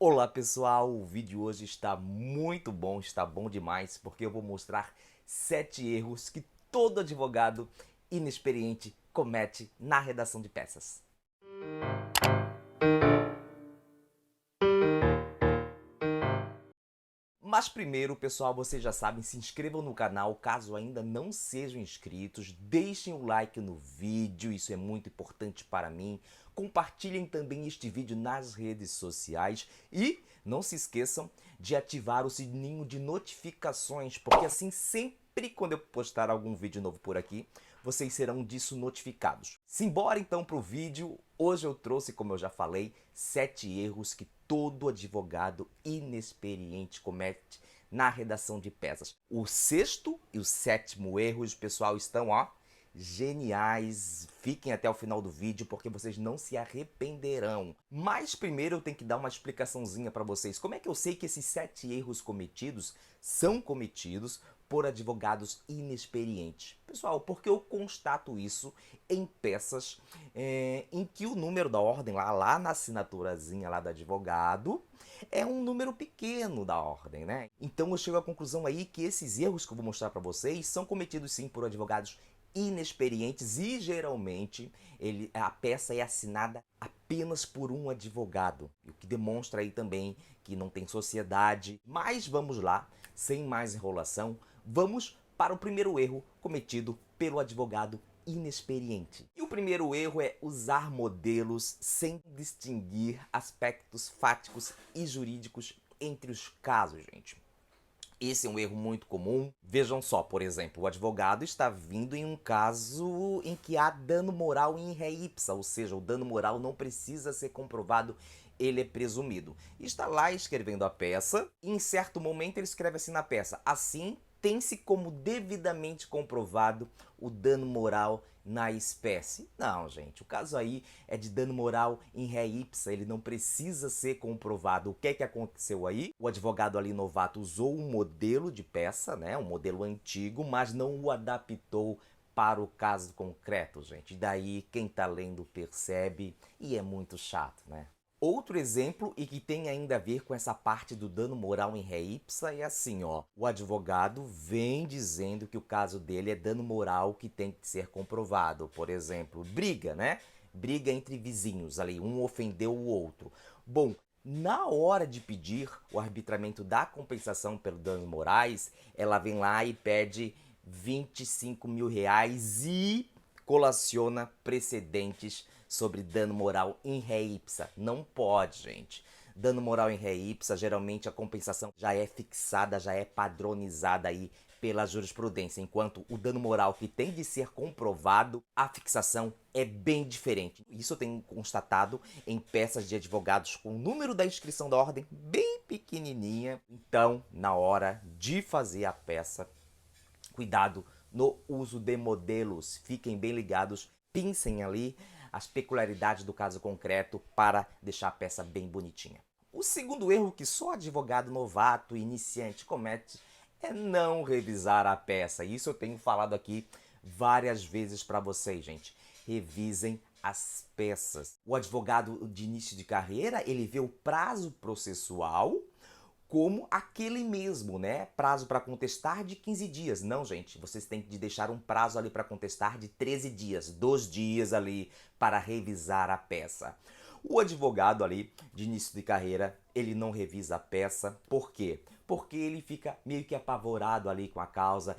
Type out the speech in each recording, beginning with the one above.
Olá pessoal, o vídeo hoje está muito bom, está bom demais, porque eu vou mostrar 7 erros que todo advogado inexperiente comete na redação de peças. Mas primeiro, pessoal, vocês já sabem, se inscrevam no canal caso ainda não sejam inscritos, deixem o like no vídeo, isso é muito importante para mim. Compartilhem também este vídeo nas redes sociais e não se esqueçam de ativar o sininho de notificações, porque assim sempre quando eu postar algum vídeo novo por aqui, vocês serão disso notificados. Simbora então para o vídeo. Hoje eu trouxe, como eu já falei, 7 erros que todo advogado inexperiente comete na redação de peças. O sexto e o sétimo erros, pessoal, estão, ó, geniais. Fiquem até o final do vídeo porque vocês não se arrependerão. Mas primeiro eu tenho que dar uma explicaçãozinha para vocês. Como é que eu sei que esses 7 erros cometidos são cometidos por advogados inexperientes? Pessoal, porque eu constato isso em peças em que o número da ordem, lá na assinaturazinha lá do advogado, é um número pequeno da ordem, né? Então eu chego à conclusão aí que esses erros que eu vou mostrar para vocês são cometidos sim por advogados inexperientes e geralmente a peça é assinada apenas por um advogado, o que demonstra aí também que não tem sociedade. Mas vamos lá, sem mais enrolação, vamos para o primeiro erro cometido pelo advogado inexperiente. E o primeiro erro é usar modelos sem distinguir aspectos fáticos e jurídicos entre os casos, gente. Esse é um erro muito comum. Vejam só, por exemplo, o advogado está vindo em um caso em que há dano moral in re ipsa, ou seja, o dano moral não precisa ser comprovado, ele é presumido. Está lá escrevendo a peça e em certo momento ele escreve assim na peça: assim tem-se como devidamente comprovado o dano moral na espécie. Não, gente, o caso aí é de dano moral in re ipsa, ele não precisa ser comprovado. O que é que aconteceu aí? O advogado ali novato usou um modelo de peça, né, um modelo antigo, mas não o adaptou para o caso concreto, gente. Daí quem tá lendo percebe e é muito chato, né? Outro exemplo, e que tem ainda a ver com essa parte do dano moral em re ipsa, é assim, ó. O advogado vem dizendo que o caso dele é dano moral que tem que ser comprovado. Por exemplo, briga, né? Briga entre vizinhos ali, um ofendeu o outro. Bom, na hora de pedir o arbitramento da compensação pelo danos morais, ela vem lá e pede 25 mil reais e colaciona precedentes sobre dano moral in re ipsa. Não pode, gente. Dano moral in re ipsa, geralmente a compensação já é fixada, já é padronizada aí pela jurisprudência, enquanto o dano moral que tem de ser comprovado, a fixação é bem diferente. Isso eu tenho constatado em peças de advogados com o número da inscrição da ordem bem pequenininha. Então, na hora de fazer a peça, cuidado no uso de modelos. Fiquem bem ligados, pincem ali as peculiaridades do caso concreto para deixar a peça bem bonitinha. O segundo erro que só advogado novato e iniciante comete é não revisar a peça. Isso eu tenho falado aqui várias vezes para vocês, gente. Revisem as peças. O advogado de início de carreira, ele vê o prazo processual como aquele mesmo, né? Prazo para contestar de 15 dias. Não, gente, vocês têm que deixar um prazo ali para contestar de 13 dias, 2 dias ali para revisar a peça. O advogado ali de início de carreira, ele não revisa a peça. Por quê? Porque ele fica meio que apavorado ali com a causa,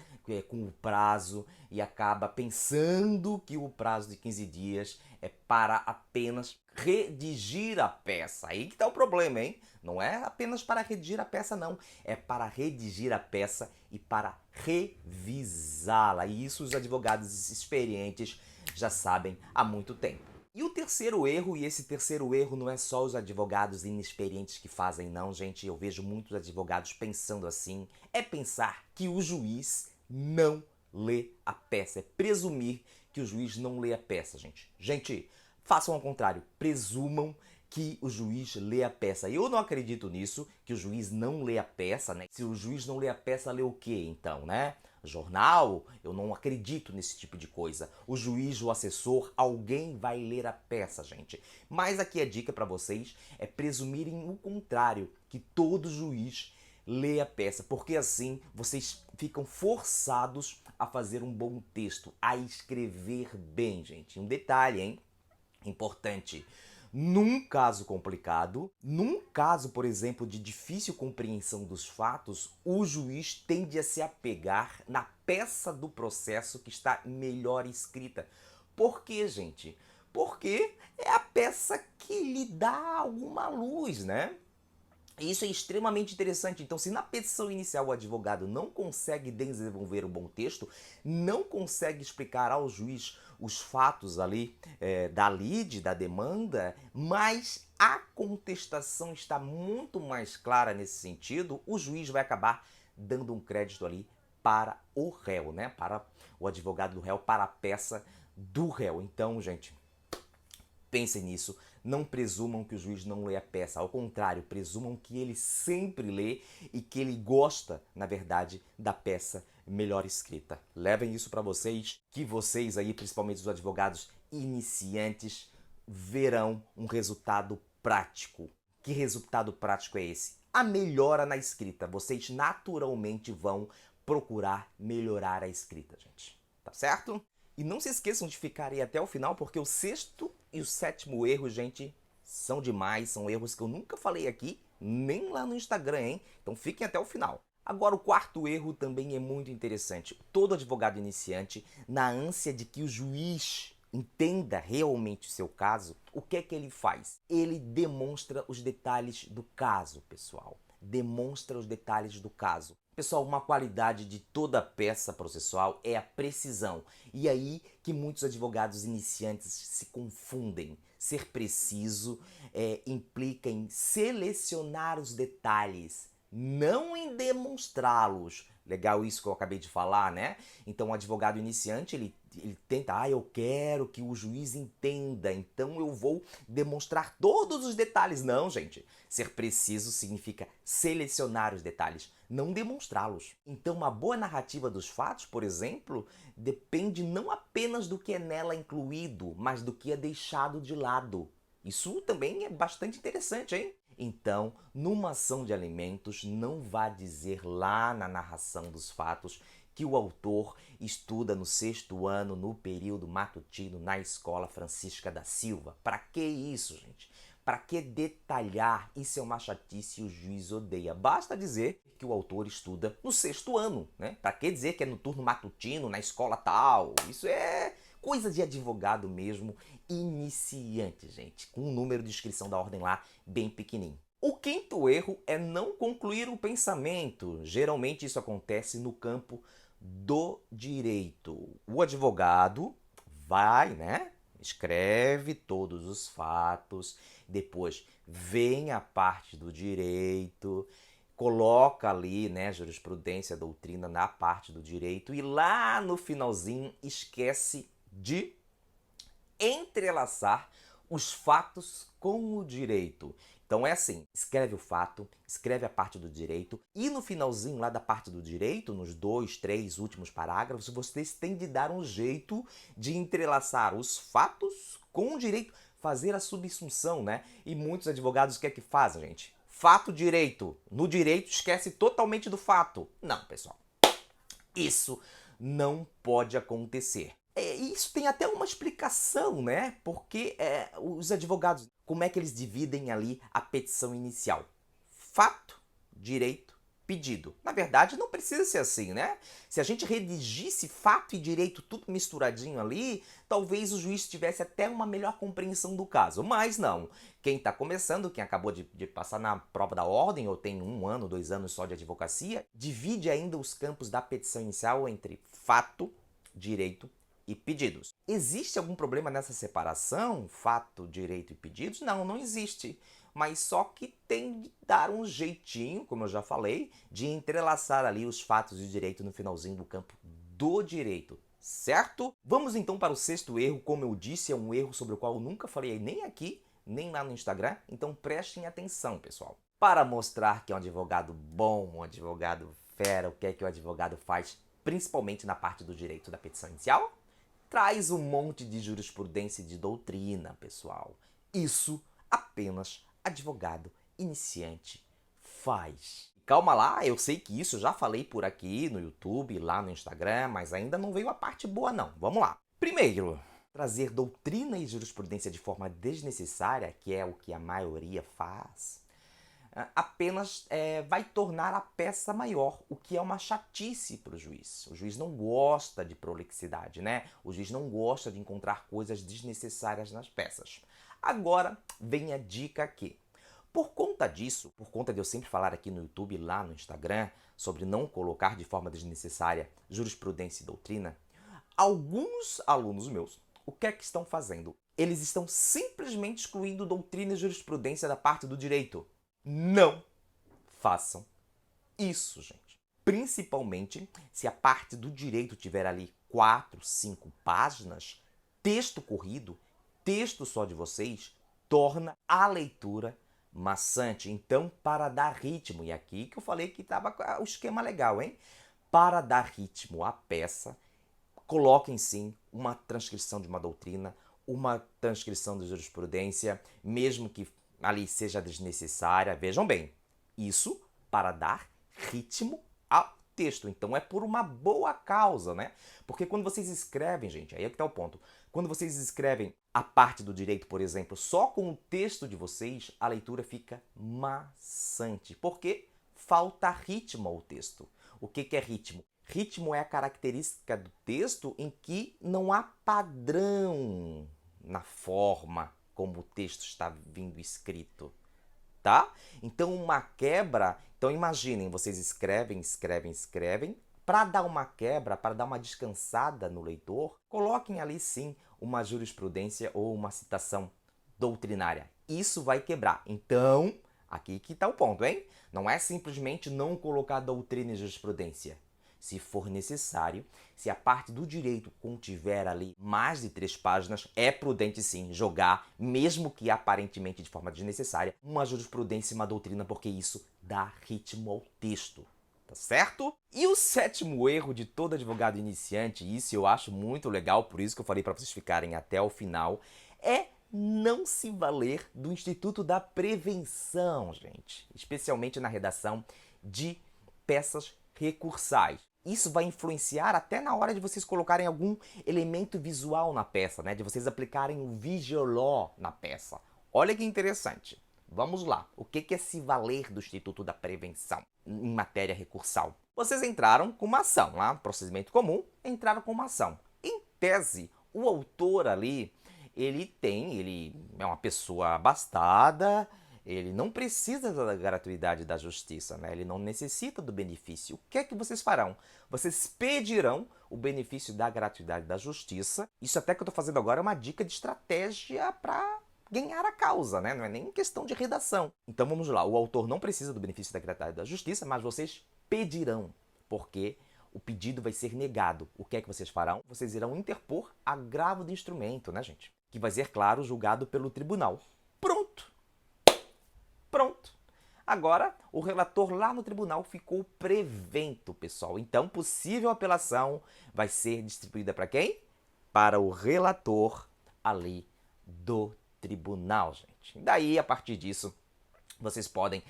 com o prazo, e acaba pensando que o prazo de 15 dias é para apenas redigir a peça. Aí que tá o problema, hein? Não é apenas para redigir a peça, não. É para redigir a peça e para revisá-la. E isso os advogados experientes já sabem há muito tempo. E o terceiro erro, e esse terceiro erro não é só os advogados inexperientes que fazem, não, gente. Eu vejo muitos advogados pensando assim. É pensar que o juiz não lê a peça. É presumir que o juiz não lê a peça, gente. Gente, façam ao contrário. Presumam que o juiz lê a peça. Eu não acredito nisso, que o juiz não lê a peça, né? Se o juiz não lê a peça, lê o quê, então, né? jornal, eu não acredito nesse tipo de coisa. O juiz, o assessor, alguém vai ler a peça, gente. Mas aqui a dica para vocês é presumirem o contrário, que todo juiz lê a peça, porque assim vocês ficam forçados a fazer um bom texto, a escrever bem, gente. Um detalhe, hein? Importante. Num caso complicado, num caso, por exemplo, de difícil compreensão dos fatos, o juiz tende a se apegar na peça do processo que está melhor escrita. Por quê, gente? Porque é a peça que lhe dá alguma luz, né? Isso é extremamente interessante. Então, se na petição inicial o advogado não consegue desenvolver um bom texto, não consegue explicar ao juiz os fatos ali da lide, da demanda, mas a contestação está muito mais clara nesse sentido, o juiz vai acabar dando um crédito ali para o réu, né? Para o advogado do réu, para a peça do réu. Então, gente, pensem nisso, não presumam que o juiz não lê a peça, ao contrário, presumam que ele sempre lê e que ele gosta, na verdade, da peça melhor escrita. Levem isso para vocês, que vocês aí, principalmente os advogados iniciantes, verão um resultado prático. Que resultado prático é esse? A melhora na escrita. Vocês naturalmente vão procurar melhorar a escrita, gente. Tá certo? E não se esqueçam de ficar aí até o final, porque o sexto e o sétimo erro, gente, são demais. São erros que eu nunca falei aqui, nem lá no Instagram, hein? Então fiquem até o final. Agora, o quarto erro também é muito interessante. Todo advogado iniciante, na ânsia de que o juiz entenda realmente o seu caso, o que é que ele faz? Ele demonstra os detalhes do caso, pessoal. Demonstra os detalhes do caso. Pessoal, uma qualidade de toda peça processual é a precisão. E aí que muitos advogados iniciantes se confundem. Ser preciso implica em selecionar os detalhes, não em demonstrá-los. Legal isso que eu acabei de falar, né? Então, o advogado iniciante, ele tenta, eu quero que o juiz entenda, então eu vou demonstrar todos os detalhes. Não, gente. Ser preciso significa selecionar os detalhes, não demonstrá-los. Então, uma boa narrativa dos fatos, por exemplo, depende não apenas do que é nela incluído, mas do que é deixado de lado. Isso também é bastante interessante, hein? Então, numa ação de alimentos, não vá dizer lá na narração dos fatos que o autor estuda no 6º ano, no período matutino, na Escola Francisca da Silva. Para que isso, gente? Para que detalhar? Isso é uma chatice e o juiz odeia. Basta dizer que o autor estuda no 6º ano, né? Para que dizer que é no turno matutino, na escola tal? Isso é coisa de advogado mesmo, iniciante, gente, com um número de inscrição da ordem lá bem pequenininho. O quinto erro é não concluir o pensamento. Geralmente isso acontece no campo do direito. O advogado vai, né? Escreve todos os fatos, depois vem a parte do direito, coloca ali, né, jurisprudência, doutrina na parte do direito e lá no finalzinho esquece de entrelaçar os fatos com o direito. Então é assim, escreve o fato, escreve a parte do direito e no finalzinho lá da parte do direito, nos 2, 3 últimos parágrafos, vocês têm de dar um jeito de entrelaçar os fatos com o direito, fazer a subsunção, né? E muitos advogados o que é que fazem, gente? Fato, direito. No direito esquece totalmente do fato. Não, pessoal. Isso não pode acontecer. Isso tem até uma explicação, né? Porque os advogados, como é que eles dividem ali a petição inicial? Fato, direito, pedido. Na verdade, não precisa ser assim, né? Se a gente redigisse fato e direito tudo misturadinho ali, talvez o juiz tivesse até uma melhor compreensão do caso. Mas não. Quem está começando, quem acabou de passar na prova da ordem, ou tem 1 ano, 2 anos só de advocacia, divide ainda os campos da petição inicial entre fato, direito e pedidos. Existe algum problema nessa separação, fato, direito e pedidos? Não, não existe. Mas só que tem de dar um jeitinho, como eu já falei, de entrelaçar ali os fatos e o direito no finalzinho do campo do direito, certo? Vamos então para o 6º erro. Como eu disse, é um erro sobre o qual eu nunca falei nem aqui, nem lá no Instagram, então prestem atenção, pessoal. Para mostrar que é um advogado bom, um advogado fera, o que é que o advogado faz? principalmente na parte do direito da petição inicial, traz um monte de jurisprudência e de doutrina, pessoal. Isso apenas advogado iniciante faz. Calma lá, eu sei que isso eu já falei por aqui no YouTube, lá no Instagram, mas ainda não veio a parte boa não. Vamos lá. Primeiro, trazer doutrina e jurisprudência de forma desnecessária, que é o que a maioria faz, apenas vai tornar a peça maior, o que é uma chatice para o juiz. O juiz não gosta de prolixidade, né? O juiz não gosta de encontrar coisas desnecessárias nas peças. Agora vem a dica aqui. Por conta disso, por conta de eu sempre falar aqui no YouTube e lá no Instagram sobre não colocar de forma desnecessária jurisprudência e doutrina, alguns alunos meus, o que é que estão fazendo? Eles estão simplesmente excluindo doutrina e jurisprudência da parte do direito. Não façam isso, gente. Principalmente se a parte do direito tiver ali 4, 5 páginas, texto corrido, texto só de vocês, torna a leitura maçante. Então, para dar ritmo, e aqui que eu falei que estava o esquema legal, hein? Para dar ritmo à peça, coloquem sim uma transcrição de uma doutrina, uma transcrição de jurisprudência, mesmo que ali seja desnecessária. Vejam bem, isso para dar ritmo ao texto. Então é por uma boa causa, né? Porque quando vocês escrevem, gente, aí é que tá o ponto. Quando vocês escrevem a parte do direito, por exemplo, só com o texto de vocês, a leitura fica maçante. Porque falta ritmo ao texto. O que é ritmo? Ritmo é a característica do texto em que não há padrão na forma como o texto está vindo escrito, tá? Então uma quebra, então imaginem, vocês escrevem, para dar uma quebra, para dar uma descansada no leitor, coloquem ali sim uma jurisprudência ou uma citação doutrinária. Isso vai quebrar. Então, aqui que está o ponto, hein? Não é simplesmente não colocar doutrina e jurisprudência. Se for necessário, se a parte do direito contiver ali mais de 3 páginas, é prudente sim jogar, mesmo que aparentemente de forma desnecessária, uma jurisprudência e uma doutrina, porque isso dá ritmo ao texto. Tá certo? E o 7º erro de todo advogado iniciante, isso eu acho muito legal, por isso que eu falei para vocês ficarem até o final, é não se valer do Instituto da Prevenção, gente. Especialmente na redação de peças recursais. Isso vai influenciar até na hora de vocês colocarem algum elemento visual na peça, né? De vocês aplicarem o visual law na peça. Olha que interessante. Vamos lá. O que é se valer do Instituto da Prevenção em matéria recursal? Vocês entraram com uma ação, lá, procedimento comum, entraram com uma ação. Em tese, o autor ali, ele é uma pessoa abastada, ele não precisa da gratuidade da justiça, né? Ele não necessita do benefício. O que é que vocês farão? Vocês pedirão o benefício da gratuidade da justiça. Isso até que eu estou fazendo agora é uma dica de estratégia para ganhar a causa, né? Não é nem questão de redação. Então vamos lá, o autor não precisa do benefício da gratuidade da justiça, mas vocês pedirão, porque o pedido vai ser negado. O que é que vocês farão? Vocês irão interpor agravo de instrumento, né, gente? Que vai ser, claro, julgado pelo tribunal. Pronto! Pronto! Agora, o relator lá no tribunal ficou prevento, pessoal. Então, possível apelação vai ser distribuída para quem? Para o relator ali do tribunal, gente. Daí, a partir disso, vocês podem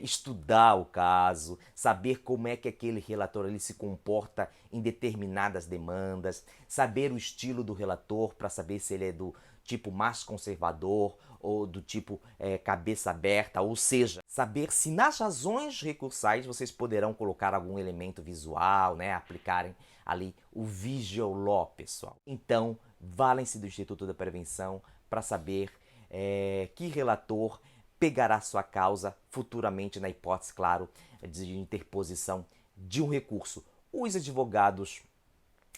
estudar o caso, saber como é que aquele relator ele se comporta em determinadas demandas, saber o estilo do relator para saber se ele é do tipo mais conservador ou do tipo cabeça aberta, ou seja, saber se nas razões recursais vocês poderão colocar algum elemento visual, né, aplicarem ali o visual law, pessoal. Então, valem-se do Instituto da Prevenção para saber que relator pegará sua causa futuramente na hipótese, claro, de interposição de um recurso. Os advogados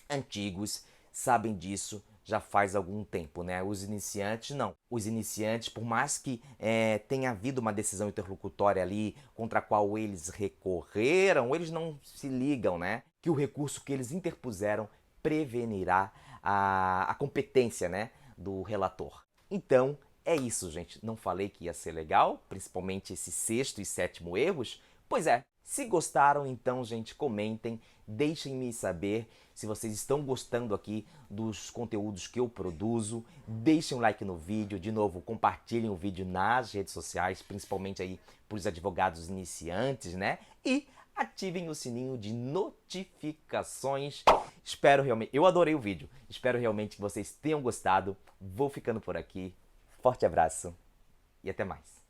antigos sabem disso já faz algum tempo, né? Os iniciantes não. Os iniciantes, por mais que tenha havido uma decisão interlocutória ali contra a qual eles recorreram, eles não se ligam, né? Que o recurso que eles interpuseram prevenirá a competência, né, do relator. Então, é isso, gente. Não falei que ia ser legal, principalmente esses 6º e 7º erros? Pois é, Se gostaram, então, gente, comentem, deixem-me saber se vocês estão gostando aqui dos conteúdos que eu produzo. Deixem um like no vídeo, de novo, compartilhem o vídeo nas redes sociais, principalmente aí para os advogados iniciantes, né? E ativem o sininho de notificações. Espero realmente, eu adorei o vídeo, espero realmente que vocês tenham gostado. Vou ficando por aqui. Forte abraço e até mais.